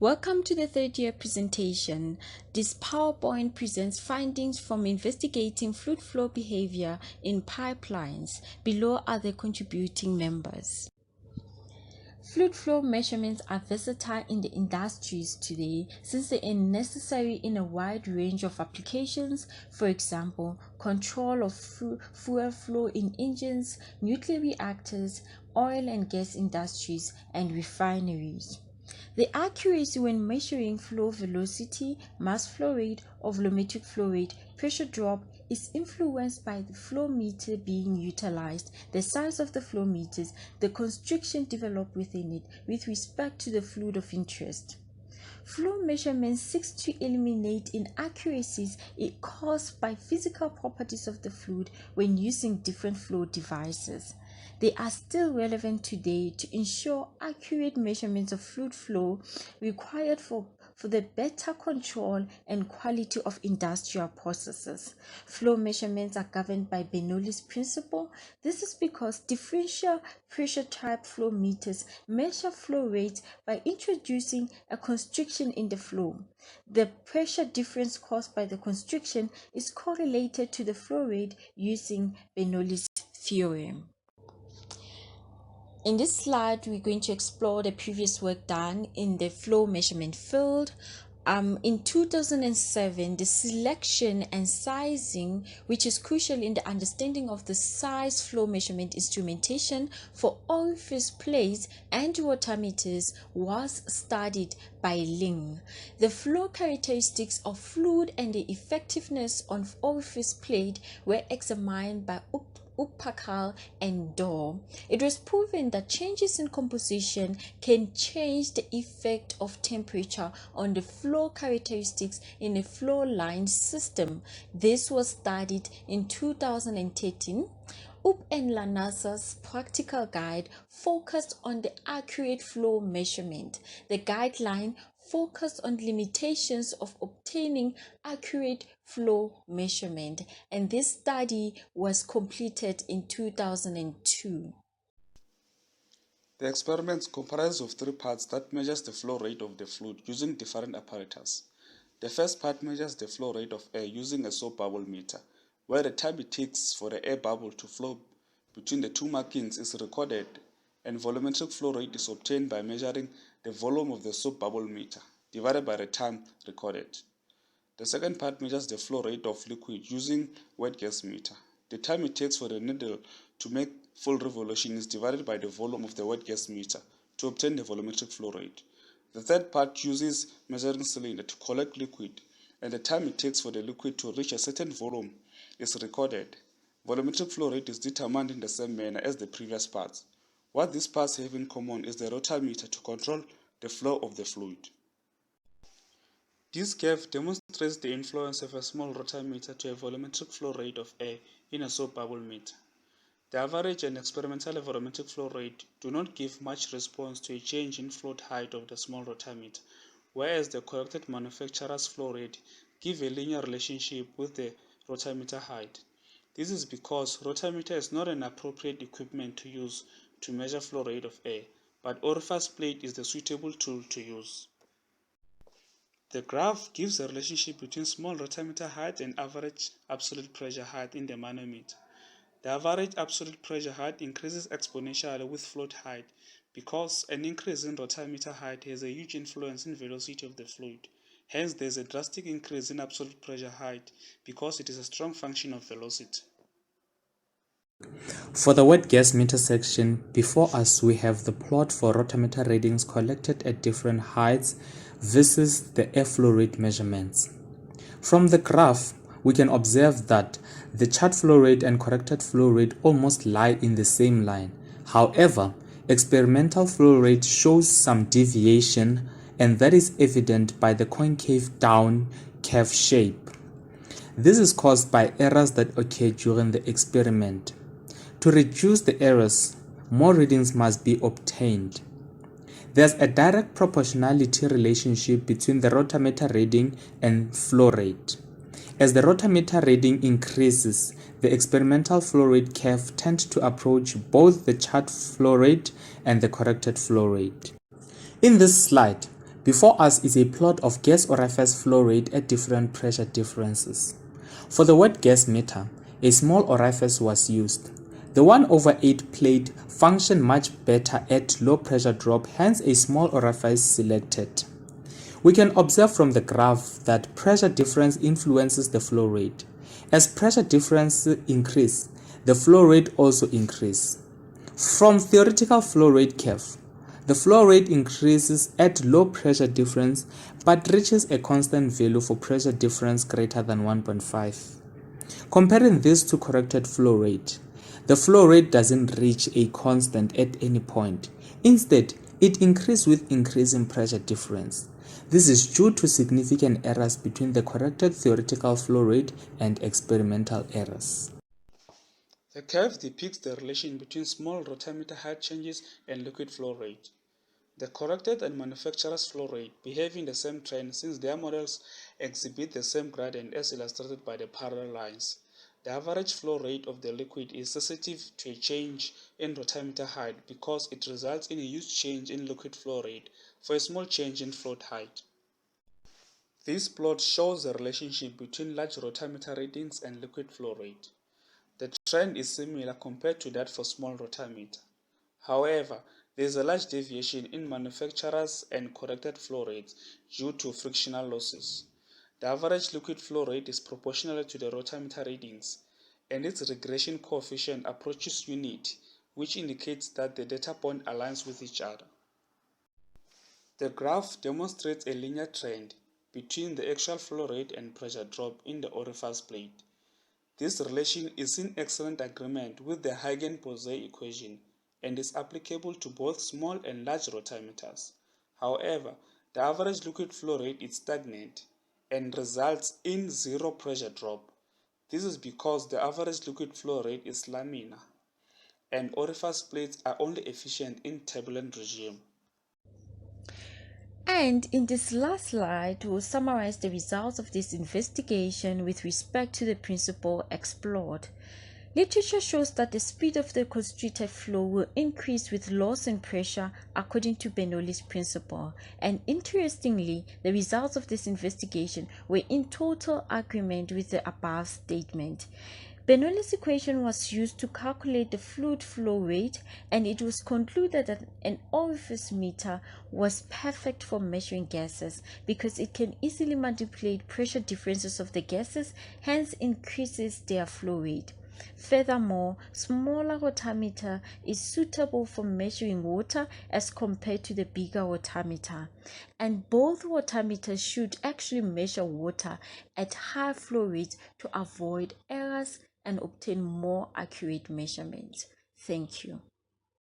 Welcome to the third year presentation. This PowerPoint presents findings from investigating fluid flow behavior in pipelines. Below are the contributing members. Fluid flow measurements are versatile in the industries today since they are necessary in a wide range of applications, for example, control of fuel flow in engines, nuclear reactors, oil and gas industries, and refineries. The accuracy when measuring flow velocity, mass flow rate, or volumetric flow rate, pressure drop is influenced by the flow meter being utilized, the size of the flow meters, the constriction developed within it with respect to the fluid of interest. Flow measurement seeks to eliminate inaccuracies caused by physical properties of the fluid when using different flow devices. They are still relevant today to ensure accurate measurements of fluid flow required for the better control and quality of industrial processes. Flow measurements are governed by Bernoulli's principle. This is because differential pressure type flow meters measure flow rates by introducing a constriction in the flow. The pressure difference caused by the constriction is correlated to the flow rate using Bernoulli's theorem. In this slide, we're going to explore the previous work done in the flow measurement field. In 2007, the selection and sizing, which is crucial in the understanding of the size flow measurement instrumentation for orifice plates and rotameters, was studied by Ling. The flow characteristics of fluid and the effectiveness on orifice plate were examined by Upakal and Dorr. It was proven that changes in composition can change the effect of temperature on the flow characteristics in a flow line system. This was studied in 2013. Up and Lanasa's practical guide focused on the accurate flow measurement. The guideline focused on limitations of obtaining accurate flow measurement, and this study was completed in 2002. The experiments comprise of three parts that measures the flow rate of the fluid using different apparatus. The first part measures the flow rate of air using a soap bubble meter, where the time it takes for the air bubble to flow between the two markings is recorded, and volumetric flow rate is obtained by measuring the volume of the soap bubble meter divided by the time recorded. The second part measures the flow rate of liquid using wet gas meter. The time it takes for the needle to make full revolution is divided by the volume of the wet gas meter to obtain the volumetric flow rate. The third part uses measuring cylinder to collect liquid, and the time it takes for the liquid to reach a certain volume is recorded. Volumetric flow rate is determined in the same manner as the previous parts. What these parts have in common is the rotameter to control the flow of the fluid. This curve demonstrates the influence of a small rotameter to a volumetric flow rate of air in a soap bubble meter. The average and experimental volumetric flow rate do not give much response to a change in float height of the small rotameter, whereas the corrected manufacturer's flow rate give a linear relationship with the rotameter height. This is because rotameter is not an appropriate equipment to use to measure flow rate of air, but orifice plate is the suitable tool to use. The graph gives a relationship between small rotameter height and average absolute pressure height in the manometer. The average absolute pressure height increases exponentially with float height because an increase in rotameter height has a huge influence in velocity of the fluid. Hence, there is a drastic increase in absolute pressure height because it is a strong function of velocity. For the wet gas meter section, before us we have the plot for rotameter readings collected at different heights versus the airflow rate measurements. From the graph, we can observe that the chart flow rate and corrected flow rate almost lie in the same line. However, experimental flow rate shows some deviation, and that is evident by the concave down curve shape. This is caused by errors that occur during the experiment. To reduce the errors, more readings must be obtained. There's a direct proportionality relationship between the rotameter reading and flow rate. As the rotameter reading increases, the experimental flow rate curve tends to approach both the chart flow rate and the corrected flow rate. In this slide, Before us is a plot of gas orifice flow rate at different pressure differences. For the wet gas meter, a small orifice was used. The 1/8 plate functioned much better at low pressure drop, hence a small orifice selected. We can observe from the graph that pressure difference influences the flow rate. As pressure difference increase, the flow rate also increase. From theoretical flow rate curve, the flow rate increases at low pressure difference but reaches a constant value for pressure difference greater than 1.5. Comparing this to corrected flow rate, the flow rate doesn't reach a constant at any point. Instead, it increases with increasing pressure difference. This is due to significant errors between the corrected theoretical flow rate and experimental errors. The curve depicts the relation between small rotameter height changes and liquid flow rate. The corrected and manufacturer's flow rate behave in the same trend since their models exhibit the same gradient as illustrated by the parallel lines. The average flow rate of the liquid is sensitive to a change in rotameter height because it results in a huge change in liquid flow rate for a small change in float height. This plot shows the relationship between large rotameter readings and liquid flow rate. The trend is similar compared to that for small rotameter. However, there is a large deviation in manufacturers' and corrected flow rates due to frictional losses. The average liquid flow rate is proportional to the rotameter readings, and its regression coefficient approaches unity, which indicates that the data point aligns with each other. The graph demonstrates a linear trend between the actual flow rate and pressure drop in the orifice plate. This relation is in excellent agreement with the Hagen-Poiseuille equation and is applicable to both small and large rotameters. However, the average liquid flow rate is stagnant and results in zero pressure drop. This is because the average liquid flow rate is laminar, and orifice plates are only efficient in turbulent regime. And in this last slide, we'll summarize the results of this investigation with respect to the principle explored. Literature shows that the speed of the constricted flow will increase with loss in pressure according to Bernoulli's principle. And interestingly, the results of this investigation were in total agreement with the above statement. Bernoulli's equation was used to calculate the fluid flow rate, and it was concluded that an orifice meter was perfect for measuring gases because it can easily manipulate pressure differences of the gases, hence increases their flow rate. Furthermore, smaller rotameter is suitable for measuring water as compared to the bigger rotameter. And both rotameters should actually measure water at high flow rates to avoid errors and obtain more accurate measurements. Thank you.